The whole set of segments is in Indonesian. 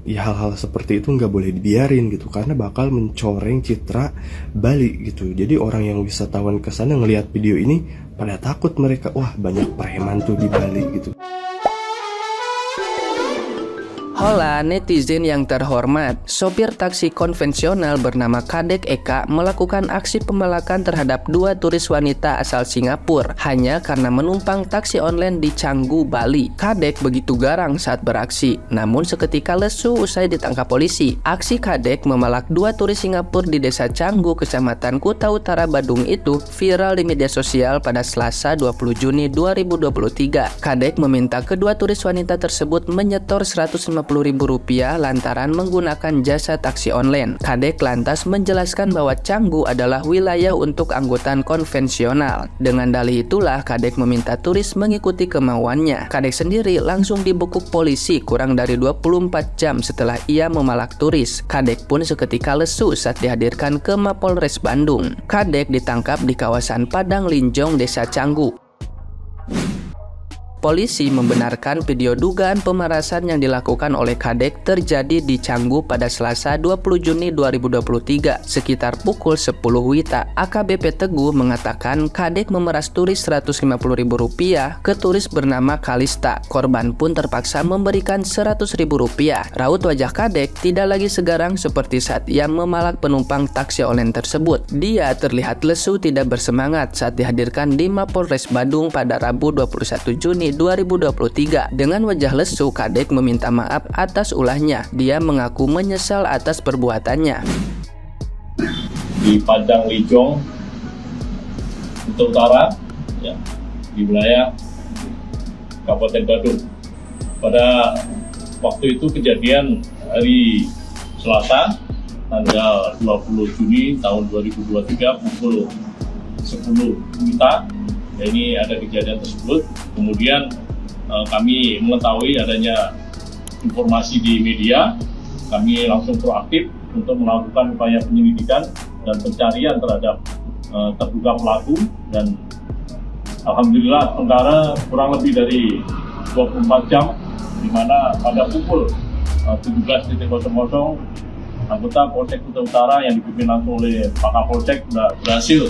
ya hal-hal seperti itu nggak boleh dibiarin gitu, karena bakal mencoreng citra Bali gitu. Jadi orang yang wisatawan ke sana ngelihat video ini pada takut mereka, wah banyak preman tuh di Bali gitu. Hola netizen yang terhormat, sopir taksi konvensional bernama Kadek Eka melakukan aksi pemelakan terhadap 2 turis wanita asal Singapura hanya karena menumpang taksi online di Canggu, Bali. Kadek begitu garang saat beraksi, namun seketika lesu usai ditangkap polisi. Aksi Kadek memalak 2 turis Singapura di desa Canggu, kecamatan Kuta Utara, Badung itu viral di media sosial pada Selasa 20 Juni 2023. Kadek meminta kedua turis wanita tersebut menyetor Rp150.000 lantaran menggunakan jasa taksi online. Kadek lantas menjelaskan bahwa Canggu adalah wilayah untuk angkutan konvensional. Dengan dalih itulah Kadek meminta turis mengikuti kemauannya. Kadek sendiri langsung dibekuk polisi kurang dari 24 jam setelah ia memalak turis. Kadek pun seketika lesu saat dihadirkan ke Mapolres Bandung. Kadek ditangkap di kawasan Padang Linjong, Desa Canggu. Polisi membenarkan video dugaan pemerasan yang dilakukan oleh Kadek terjadi di Canggu pada Selasa 20 Juni 2023 sekitar pukul 10 WITA. AKBP Teguh mengatakan Kadek memeras turis Rp150.000 ke turis bernama Kalista. Korban pun terpaksa memberikan Rp100.000. Raut wajah Kadek tidak lagi segarang seperti saat ia memalak penumpang taksi online tersebut. Dia terlihat lesu, tidak bersemangat saat dihadirkan di Mapolres Bandung pada Rabu 21 Juni 2023. Dengan wajah lesu, Kadek meminta maaf atas ulahnya. Dia mengaku menyesal atas perbuatannya. Di Padang Linjong, Kuta Utara, ya, di wilayah Kabupaten Badung. Pada waktu itu kejadian hari Selasa, tanggal 20 Juni tahun 2023 pukul 10 WITA. Ya, ini ada kejadian tersebut. Kemudian kami mengetahui adanya informasi di media, kami langsung proaktif untuk melakukan upaya penyelidikan dan pencarian terhadap terduga pelaku, dan alhamdulillah sementara kurang lebih dari 24 jam, di mana pada pukul 17.00 anggota Polsek Kuta Utara yang dipimpin langsung oleh Pak Kapolsek sudah berhasil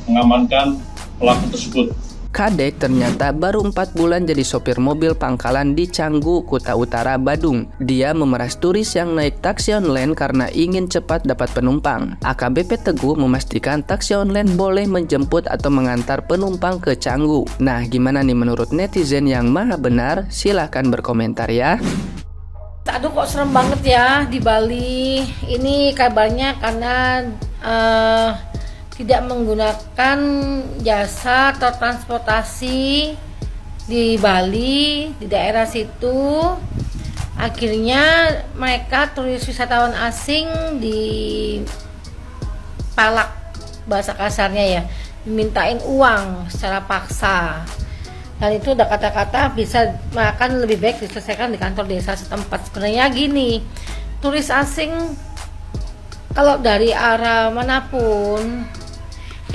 mengamankan pelaku tersebut. Kadek ternyata baru 4 bulan jadi sopir mobil pangkalan di Canggu, Kuta Utara, Badung. Dia memeras turis yang naik taksi online karena ingin cepat dapat penumpang. AKBP Teguh memastikan taksi online boleh menjemput atau mengantar penumpang ke Canggu. Nah, gimana nih menurut netizen yang maha benar? Silahkan berkomentar ya. Aduh, kok serem banget ya di Bali. Ini kabarnya karena tidak menggunakan jasa atau transportasi di Bali, di daerah situ. Akhirnya mereka turis wisatawan asing dipalak, bahasa kasarnya ya, dimintain uang secara paksa. Dan itu udah kata-kata bisa makan lebih baik diselesaikan di kantor desa setempat. Sebenarnya gini, turis asing kalau dari arah manapun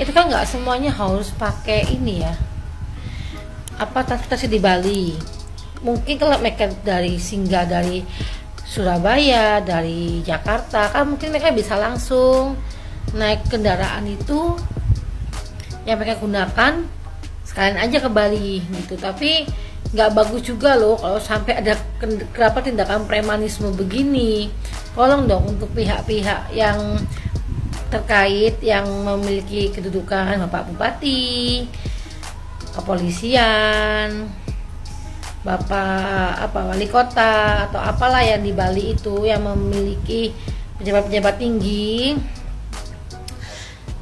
itu kan nggak semuanya harus pakai ini ya, transportasi di Bali. Mungkin kalau mereka singgah dari Surabaya, dari Jakarta, kan mungkin mereka bisa langsung naik kendaraan itu yang mereka gunakan sekalian aja ke Bali gitu. Tapi nggak bagus juga loh kalau sampai ada tindakan premanisme begini. Tolong dong untuk pihak-pihak yang terkait yang memiliki kedudukan, Bapak Bupati, kepolisian, Bapak Wali Kota atau apalah yang di Bali itu yang memiliki pejabat-pejabat tinggi,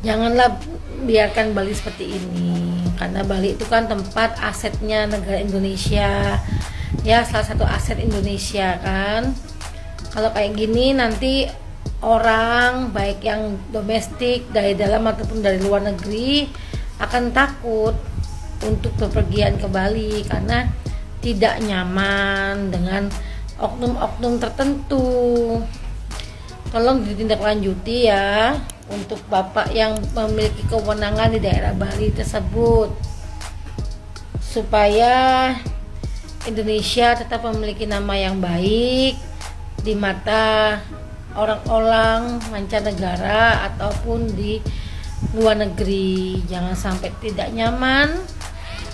janganlah biarkan Bali seperti ini, karena Bali itu kan tempat asetnya negara Indonesia ya, salah satu aset Indonesia kan. Kalau kayak gini nanti orang baik yang domestik dari dalam ataupun dari luar negeri akan takut untuk bepergian ke Bali karena tidak nyaman dengan oknum-oknum tertentu. Tolong ditindaklanjuti ya untuk Bapak yang memiliki kewenangan di daerah Bali tersebut, supaya Indonesia tetap memiliki nama yang baik di mata orang-orang mancanegara ataupun di luar negeri. Jangan sampai tidak nyaman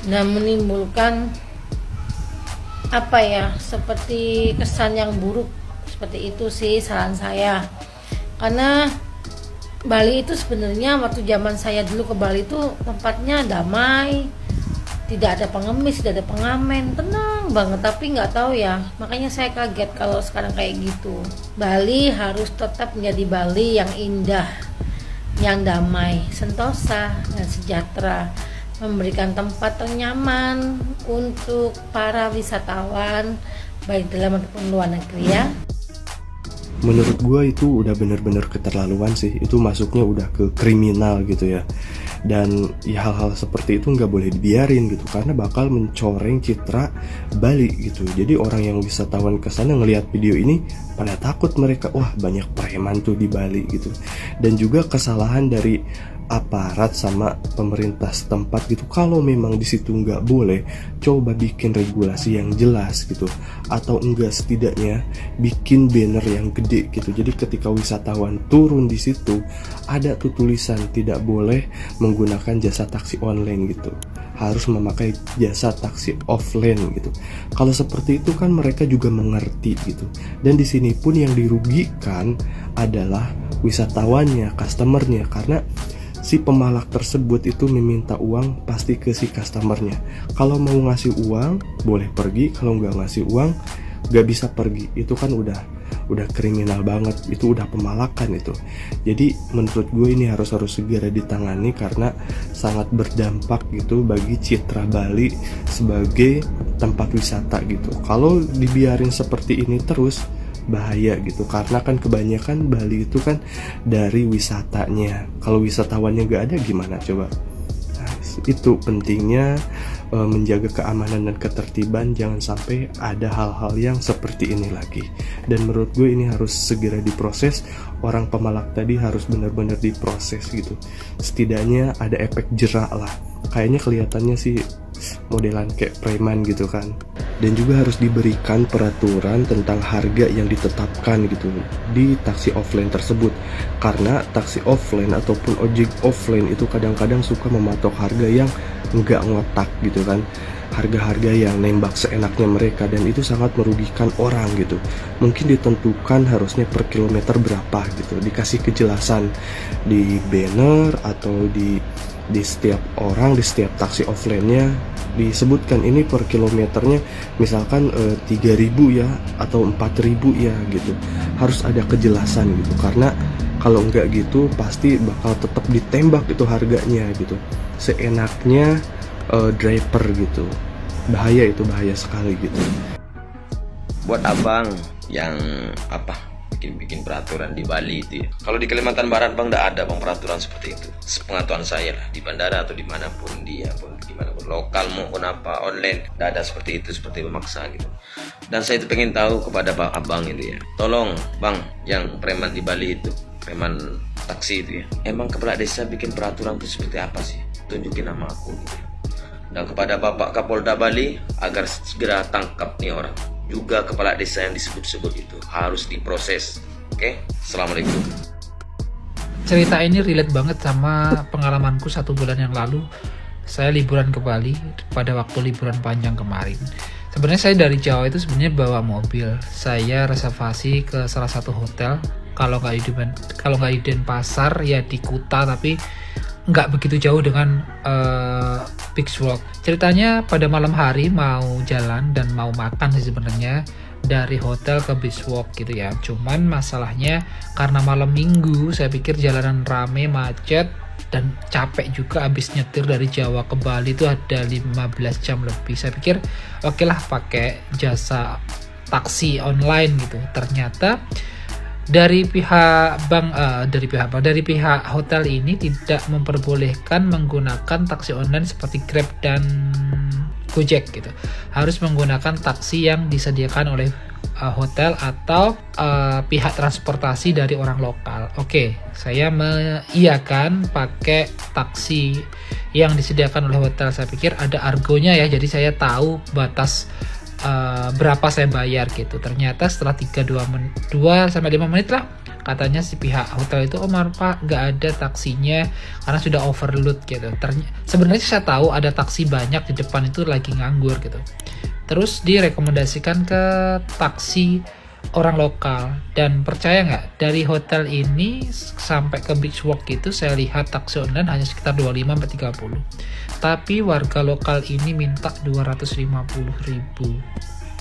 dan menimbulkan seperti kesan yang buruk. Seperti itu sih saran saya. Karena Bali itu sebenarnya waktu zaman saya dulu ke Bali itu tempatnya damai, tidak ada pengemis, tidak ada pengamen, tenang banget. Tapi nggak tahu ya, makanya saya kaget kalau sekarang kayak gitu. Bali harus tetap menjadi Bali yang indah, yang damai, sentosa dan sejahtera, memberikan tempat yang nyaman untuk para wisatawan baik dalam maupun luar negeri ya. Menurut gue itu udah bener-bener keterlaluan sih. Itu masuknya udah ke kriminal gitu ya. Dan ya hal-hal seperti itu nggak boleh dibiarin gitu, karena bakal mencoreng citra Bali gitu. Jadi orang yang wisatawan ke sana ngelihat video ini pada takut mereka, wah banyak preman tuh di Bali gitu. Dan juga kesalahan dari aparat sama pemerintah setempat gitu. Kalau memang di situ nggak boleh, coba bikin regulasi yang jelas gitu, atau enggak setidaknya bikin banner yang gede gitu. Jadi ketika wisatawan turun di situ ada tuh tulisan tidak boleh menggunakan jasa taksi online gitu, harus memakai jasa taksi offline gitu. Kalau seperti itu kan mereka juga mengerti gitu. Dan di sini pun yang dirugikan adalah wisatawannya, customernya, karena si pemalak tersebut itu meminta uang pasti ke si customernya. Kalau mau ngasih uang boleh pergi, kalau nggak ngasih uang nggak bisa pergi. Itu kan udah kriminal banget, itu udah pemalakan itu. Jadi menurut gue ini harus segera ditangani karena sangat berdampak gitu bagi citra Bali sebagai tempat wisata gitu. Kalau dibiarin seperti ini terus bahaya gitu, karena kan kebanyakan Bali itu kan dari wisatanya. Kalau wisatawannya nggak ada gimana coba? Nah, itu pentingnya menjaga keamanan dan ketertiban, jangan sampai ada hal-hal yang seperti ini lagi. Dan menurut gue ini harus segera diproses. Orang pemalak tadi harus benar-benar diproses gitu, setidaknya ada efek jerak lah. Kayaknya kelihatannya sih modelan kayak preman gitu kan. Dan juga harus diberikan peraturan tentang harga yang ditetapkan gitu di taksi offline tersebut, karena taksi offline ataupun ojek offline itu kadang-kadang suka mematok harga yang nggak ngotak gitu kan, harga-harga yang nembak seenaknya mereka, dan itu sangat merugikan orang gitu. Mungkin ditentukan harusnya per kilometer berapa gitu, dikasih kejelasan di banner atau di setiap orang, di setiap taksi offline-nya disebutkan ini per kilometernya misalkan 3.000 ya atau 4.000 ya gitu. Harus ada kejelasan gitu, karena kalau enggak gitu pasti bakal tetap ditembak itu harganya gitu, seenaknya driver gitu. Bahaya, itu bahaya sekali gitu. Buat abang yang bikin peraturan di Bali itu ya. Kalau di Kalimantan Barat bang, tidak ada bang peraturan seperti itu. Sepengetahuan saya lah, di bandara atau dimanapun dia pun, dimanapun lokal maupun apa online, tidak ada seperti itu, seperti memaksa gitu. Dan saya itu pengen tahu kepada bang abang itu ya, tolong bang yang preman di Bali itu, preman taksi itu ya, emang kepala desa bikin peraturan itu seperti apa sih? Tunjukin nama aku gitu. Dan kepada Bapak Kapolda Bali agar segera tangkap nih orang. Juga kepala desa yang disebut-sebut itu harus diproses. Oke? Assalamualaikum. Cerita ini relate banget sama pengalamanku 1 bulan yang lalu. Saya liburan ke Bali pada waktu liburan panjang kemarin. Sebenarnya saya dari Jawa itu sebenarnya bawa mobil. Saya reservasi ke salah satu hotel. Kalau nggak di Denpasar ya di Kuta, tapi nggak begitu jauh dengan Beachwalk. Ceritanya pada malam hari mau jalan dan mau makan sih sebenarnya dari hotel ke Beachwalk gitu ya. Cuman masalahnya karena malam minggu, saya pikir jalanan rame, macet, dan capek juga abis nyetir dari Jawa ke Bali itu ada 15 jam lebih. Saya pikir oke lah pakai jasa taksi online gitu. Ternyata dari pihak hotel ini tidak memperbolehkan menggunakan taksi online seperti Grab dan Gojek gitu. Harus menggunakan taksi yang disediakan oleh hotel atau pihak transportasi dari orang lokal. Oke, saya mengiyakan pakai taksi yang disediakan oleh hotel. Saya pikir ada argonya ya, jadi saya tahu batas berapa saya bayar gitu. Ternyata setelah 2 sampai 5 menit lah, katanya si pihak hotel itu, Pak, nggak ada taksinya karena sudah overload gitu. Sebenarnya saya tahu ada taksi banyak di depan itu lagi nganggur gitu. Terus direkomendasikan ke taksi orang lokal, dan percaya nggak, dari hotel ini sampai ke Beach Walk itu saya lihat taksi online hanya sekitar 25-30, tapi warga lokal ini minta 250.000.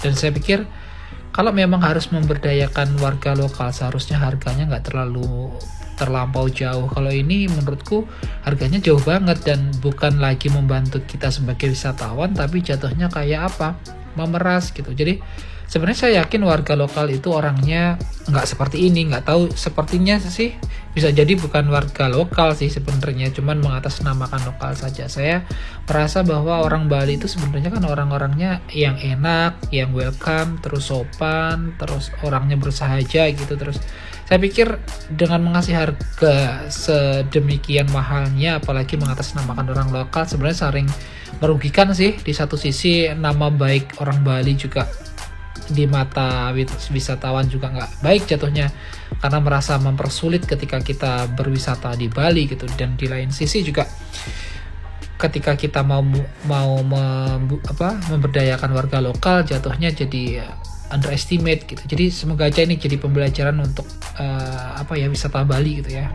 Dan saya pikir kalau memang harus memberdayakan warga lokal, seharusnya harganya nggak terlampau jauh. Kalau ini menurutku harganya jauh banget dan bukan lagi membantu kita sebagai wisatawan, tapi jatuhnya kayak apa, memeras gitu. Jadi sebenarnya saya yakin warga lokal itu orangnya nggak seperti ini, nggak tahu, sepertinya sih bisa jadi bukan warga lokal sih sebenarnya, cuman mengatasnamakan lokal saja. Saya merasa bahwa orang Bali itu sebenarnya kan orang-orangnya yang enak, yang welcome, terus sopan, terus orangnya bersahaja gitu. Terus saya pikir dengan mengasih harga sedemikian mahalnya, apalagi mengatasnamakan orang lokal, sebenarnya sering merugikan sih. Di satu sisi nama baik orang Bali juga di mata wisatawan juga nggak baik jatuhnya, karena merasa mempersulit ketika kita berwisata di Bali gitu. Dan di lain sisi juga ketika kita mau memberdayakan warga lokal, jatuhnya jadi underestimate gitu. Jadi semoga aja ini jadi pembelajaran untuk wisata Bali gitu ya.